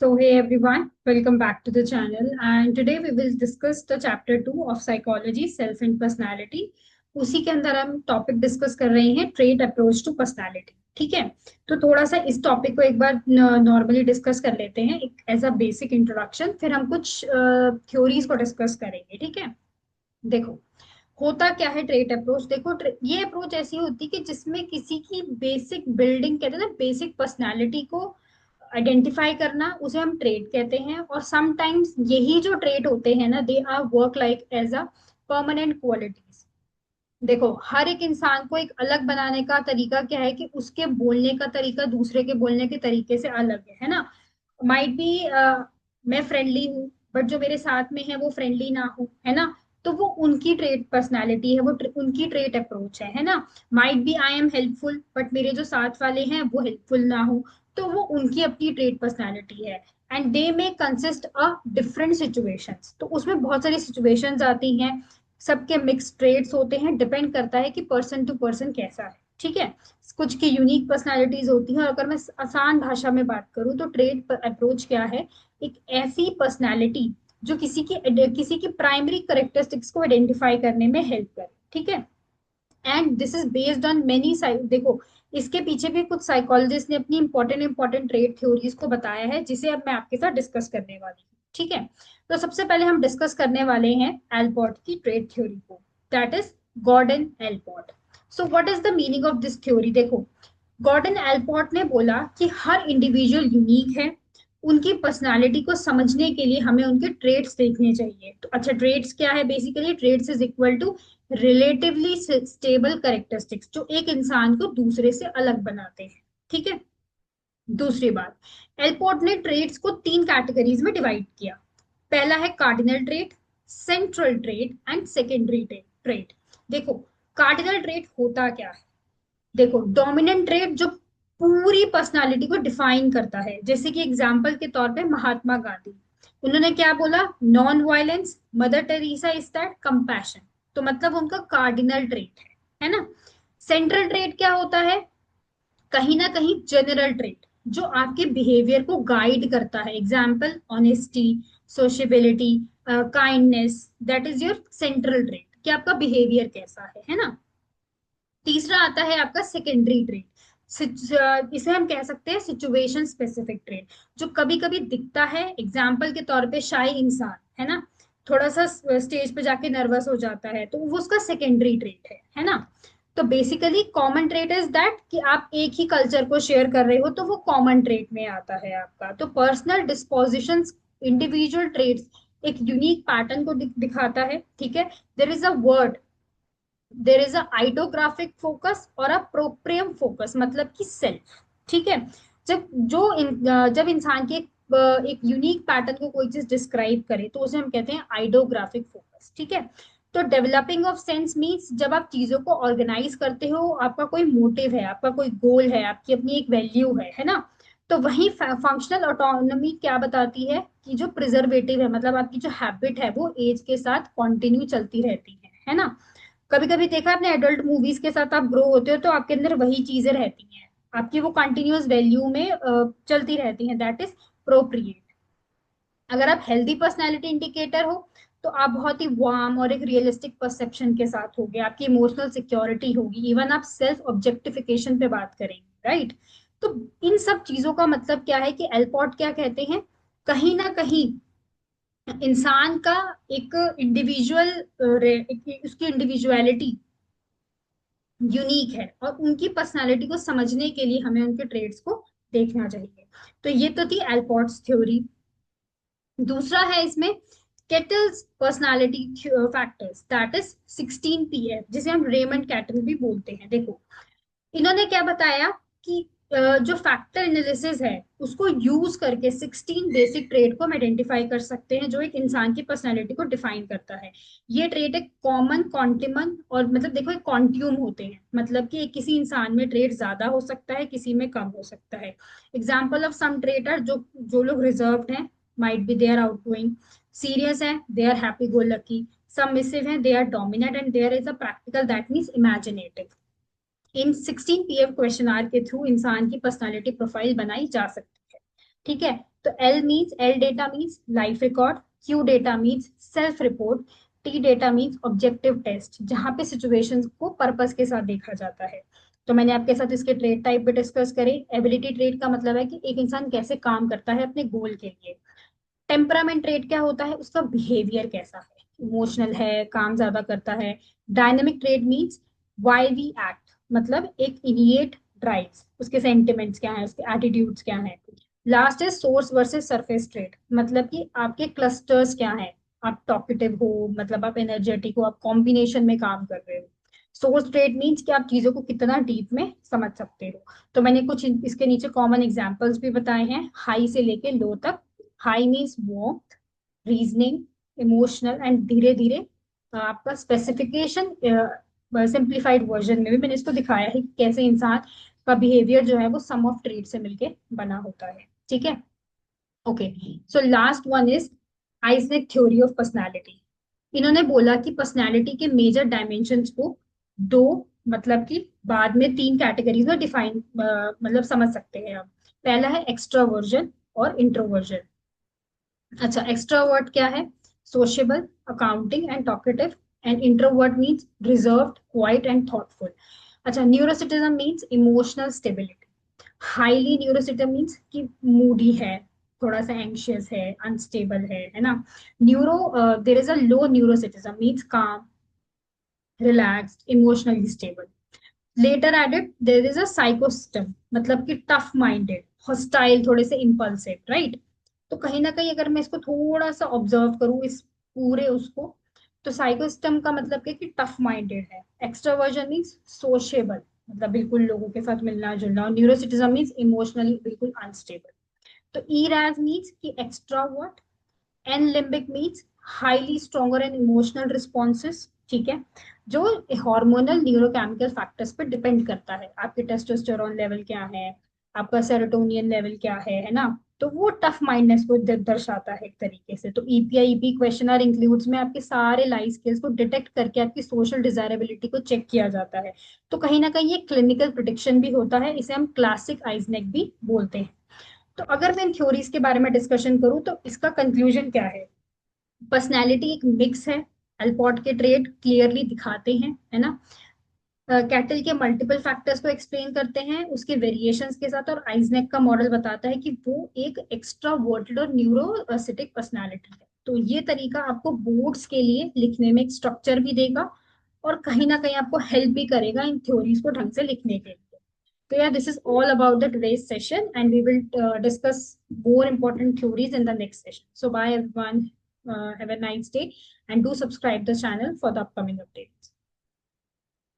So, hey everyone, welcome back to the channel. And today we will discuss the chapter 2 of psychology, self and personality. उसी के अंदर हम topic discuss कर रहे हैं trait approach to personality. ठीक है. तो थोड़ा सा इस टॉपिक को एक बार नॉर्मली डिस्कस कर लेते हैं एक एज अ बेसिक इंट्रोडक्शन. फिर हम कुछ थ्योरीज को डिस्कस करेंगे. ठीक है. देखो, होता क्या है ट्रेट अप्रोच. देखो, ये अप्रोच ऐसी होती है कि जिसमें किसी की बेसिक बिल्डिंग कहते हैं ना, बेसिक पर्सनालिटी को आइडेंटिफाई करना, उसे हम ट्रेट कहते हैं. और समटाइम्स यही जो ट्रेट होते हैं ना, they are work like as a permanent qualities. देखो, हर एक इंसान को एक अलग बनाने का तरीका क्या है कि उसके बोलने का तरीका दूसरे के बोलने के तरीके से अलग है ना. माइट बी मैं फ्रेंडली हूँ, बट जो मेरे साथ में है वो फ्रेंडली ना हो, है ना. तो वो उनकी ट्रेट पर्सनालिटी है, वो उनकी ट्रेट अप्रोच है ना. Might be I am helpful, but मेरे जो साथ वाले हैं वो हेल्पफुल ना हो, तो वो उनकी अपनी ट्रेट पर्सनालिटी है. एंड दे में कंसिस्ट अ डिफरेंट सिचुएशंस. तो उसमें बहुत सारी सिचुएशंस आती हैं, सबके मिक्स ट्रेड्स होते हैं. डिपेंड करता है कि पर्सन टू पर्सन कैसा है. ठीक है. कुछ की यूनिक पर्सनालिटीज होती हैं. और अगर मैं आसान भाषा में बात करूं तो ट्रेड अप्रोच क्या है? एक ऐसी पर्सनालिटी जो किसी की प्राइमरी करेक्टरिस्टिक्स को आइडेंटिफाई करने में हेल्प करे. ठीक है. And this is based on many side. देखो, इसके पीछे भी कुछ साइकोलॉजिस्ट ने अपनी इंपॉर्टेंट ट्रेड थ्योरीज को बताया है, जिसे अब मैं आपके साथ डिस्कस करने वाली हूँ. ठीक है. तो सबसे पहले हम डिस्कस करने वाले हैं एल्पोर्ट की ट्रेड थ्योरी को. That is Gordon Allport. So what is the meaning of this theory? देखो, गॉर्डन एल्पोर्ट ने बोला कि हर इंडिविजुअल यूनिक है. उनकी पर्सनालिटी को समझने के लिए हमें उनके ट्रेड्स देखने चाहिए. तो अच्छा, ट्रेड्स क्या है? Basically traits is equal to relatively stable characteristics जो एक इंसान को दूसरे से अलग बनाते हैं. ठीक है. दूसरी बात, एल्पोर्ट ने ट्रेड्स को तीन कैटेगरीज में डिवाइड किया. पहला है cardinal trait, central trait and secondary trait. देखो, कार्डिनल ट्रेट होता क्या है? देखो, डोमिनेंट ट्रेट जो पूरी पर्सनालिटी को डिफाइन करता है. जैसे कि एग्जांपल के तौर पे महात्मा गांधी, उन्होंने क्या बोला? Non violence. Mother Teresa is that compassion. तो मतलब उनका कार्डिनल ट्रेट है ना. सेंट्रल ट्रेट क्या होता है? कहीं ना कहीं जनरल ट्रेट जो आपके बिहेवियर को गाइड करता है. Example, honesty, सोशेबिलिटी, kindness. That is your central trait कि आपका बिहेवियर कैसा है ना. तीसरा आता है आपका सेकेंडरी ट्रेट. इसे हम कह सकते हैं सिचुएशन स्पेसिफिक ट्रेट, जो कभी कभी दिखता है. एग्जाम्पल के तौर पे शाय इंसान है ना, थोड़ा सा स्टेज पे जाके नर्वस हो जाता है, तो वो उसका सेकेंडरी ट्रेट है ना. तो basically common trait is that कि आप एक ही कल्चर को शेयर कर रहे हो, तो वो कॉमन ट्रेट में आता है आपका. तो पर्सनल डिस्पोजिशन, इंडिविजुअल ट्रेट्स एक यूनिक पैटर्न को दिखाता है. ठीक है. There is a word, there is idiographic focus और अ प्रोप्रियम फोकस, मतलब कि सेल्फ. ठीक है. जब इंसान के एक यूनिक पैटर्न को कोई चीज डिस्क्राइब करे तो उसे हम कहते हैं आइडोग्राफिक फोकस. ठीक है. तो डेवलपिंग ऑफ सेंस मीन्स जब आप चीजों को ऑर्गेनाइज करते हो, आपका कोई मोटिव है, आपका कोई गोल है, आपकी अपनी एक वैल्यू है ना. तो वही फंक्शनल ऑटोनॉमी क्या बताती है कि जो प्रिजर्वेटिव है, मतलब आपकी जो हैबिट है वो एज के साथ कंटिन्यू चलती रहती है ना. कभी कभी देखा आपने, एडल्ट मूवीज के साथ आप ग्रो होते हो तो आपके अंदर वही चीजें रहती हैं, आपकी वो कंटिन्यूअस वैल्यू में चलती रहती हैं. That is प्रोप्रिएट. अगर आप हेल्दी पर्सनैलिटी इंडिकेटर हो तो आप बहुत ही वार्म और एक रियलिस्टिक परसेप्शन के साथ होगे, आपकी इमोशनल सिक्योरिटी होगी. इवन आप सेल्फ ऑब्जेक्टिफिकेशन पे बात करेंगे, राइट. तो इन सब चीजों का मतलब क्या है कि एल्पॉट क्या कहते हैं? कहीं ना कहीं इंसान का एक इंडिविजुअल, उसकी इंडिविजुअलिटी यूनिक है, और उनकी पर्सनालिटी को समझने के लिए हमें उनके ट्रेड्स को देखना चाहिए. तो ये तो थी एल्पोर्ट्स थ्योरी. दूसरा है इसमें kettles personality factors, that is 16 PF, जिसे हम रेमंड कैटल भी बोलते हैं. देखो, इन्होंने क्या बताया कि जो फैक्टर एनालिसिस है उसको यूज करके 16 बेसिक ट्रेड को हम आइडेंटिफाई कर सकते हैं जो एक इंसान की पर्सनालिटी को डिफाइन करता है. ये ट्रेड एक कॉमन, कॉन्टिमन और मतलब देखो एक कॉन्ट्यूम होते हैं, मतलब कि किसी इंसान में ट्रेड ज्यादा हो सकता है, किसी में कम हो सकता है. Example of some trade are, जो जो लोग रिजर्व्ड हैं, might be they are outgoing. Serious है, they are happy go lucky. Submissive है, they are dominate. And there is a practical, that means imaginative. In 16 PF questionnaire के through इंसान की personality profile बनाई जा सकती है. ठीक है। तो L data means life record, Q data means self report, T data means objective test, जहां पे सिचुएशंस को पर्पस के साथ देखा जाता है। तो मैंने आपके साथ इसके ट्रेड टाइप भी डिस्कस करे। एबिलिटी ट्रेड का मतलब है कि एक इंसान कैसे काम करता है अपने गोल के लिए। टेम्परामेंट ट्रेड क्या होता है, उसका बिहेवियर कैसा है, इमोशनल है, काम ज्यादा करता है। Dynamic trait means why we act, मतलब एक इनिएट ड्राइव्स, उसके सेंटिमेंट्स क्या है, उसके एटीट्यूड्स क्या है। लास्ट है सोर्स वर्सेस सरफेस ट्रेड, मतलब कि आपके क्लस्टर्स क्या है, आप टॉकेटिव हो, मतलब आप एनर्जेटिक हो, आप कॉम्बिनेशन में काम कर रहे हो। सोर्स ट्रेड मीन्स कि आप चीजों को कितना डीप में समझ सकते हो। तो मैंने कुछ इसके नीचे कॉमन एग्जांपल्स भी बताए हैं, हाई से लेके लो तक। High means warmth, reasoning, emotional and धीरे धीरे आपका स्पेसिफिकेशन। सिंप्लीफाइड वर्जन में भी मैंने इसको दिखाया है कि कैसे इंसान का बिहेवियर जो है वो सम ऑफ ट्रेड से मिलके बना होता है। ठीक है। Okay. So last one is Eysenck theory of personality. इन्होंने बोला कि पर्सनालिटी के मेजर डायमेंशंस को दो, मतलब कि बाद में तीन कैटेगरीज में डिफाइन मतलब समझ सकते हैं आप। पहला है एक्सट्रावर्जन और इंट्रोवर्जन। अच्छा, एक्सट्रावर्ट क्या है, sociable, accounting and talkative. And introvert means reserved, quiet and thoughtful. अच्छा, neuroticism means emotional stability. Highly neuroticism means कि मूडी है, थोड़ा सा एंशियस है, अनस्टेबल है ना। Neuro there is a low neuroticism means calm, relaxed, emotionally stable. Later added there is a psychoticism, मतलब कि टफ माइंडेड, हॉस्टाइल, थोड़े से इम्पल्सिव, राइट। तो कहीं ना कहीं अगर मैं इसको थोड़ा सा ऑब्जर्व करूँ इस पूरे उसको, तो साइकोसिस्टम का मतलब क्या कि टफ माइंडेड है। एक्सट्रावर्जन मीन्स सोशेबल, मतलब बिल्कुल लोगों के साथ मिलना जुलना। और न्यूरोसिटिज्म मीन्स इमोशनली बिल्कुल अनस्टेबल। तो ईरैज मीन्स कि extrovert. An limbic means highly stronger and emotional responses. ठीक है। जो हार्मोनल न्यूरोकेमिकल फैक्टर्स पे डिपेंड करता है, आपके टेस्टोस्टेरोन लेवल क्या है, आपका सेरोटोनियन लेवल क्या है ना। तो वो टफ माइंडनेस को दर्शाता है एक तरीके से। तो ईपीआईपी क्वेश्चनर इंक्लूड्स में आपके सारे लाइफ स्किल्स को डिटेक्ट करके आपकी सोशल डिजायरेबिलिटी को चेक किया जाता है। तो कहीं ना कहीं ये क्लिनिकल प्रिडिक्शन भी होता है, इसे हम क्लासिक आइजनेक भी बोलते हैं। तो अगर मैं इन थ्योरीज के बारे में डिस्कशन करूं तो इसका कंक्लूजन क्या है। पर्सनैलिटी एक मिक्स है, अल्पॉट के ट्रेड क्लियरली दिखाते हैं, है ना। कैटल के मल्टीपल फैक्टर्स को एक्सप्लेन करते हैं उसके वेरिएशंस के साथ। और आइजनेक का मॉडल बताता है कि वो एक एक्स्ट्रावर्टेड और न्यूरोसिटिक पर्सनैलिटी है। तो ये तरीका आपको बोर्ड्स के लिए लिखने में एक स्ट्रक्चर भी देगा, और कहीं ना कहीं आपको हेल्प भी करेगा इन थ्योरीज को ढंग से लिखने के लिए। So yeah, this is all about the today's session, and we will discuss more important theories in the next session. So bye everyone, have a nice day, and do subscribe the channel for the upcoming updates.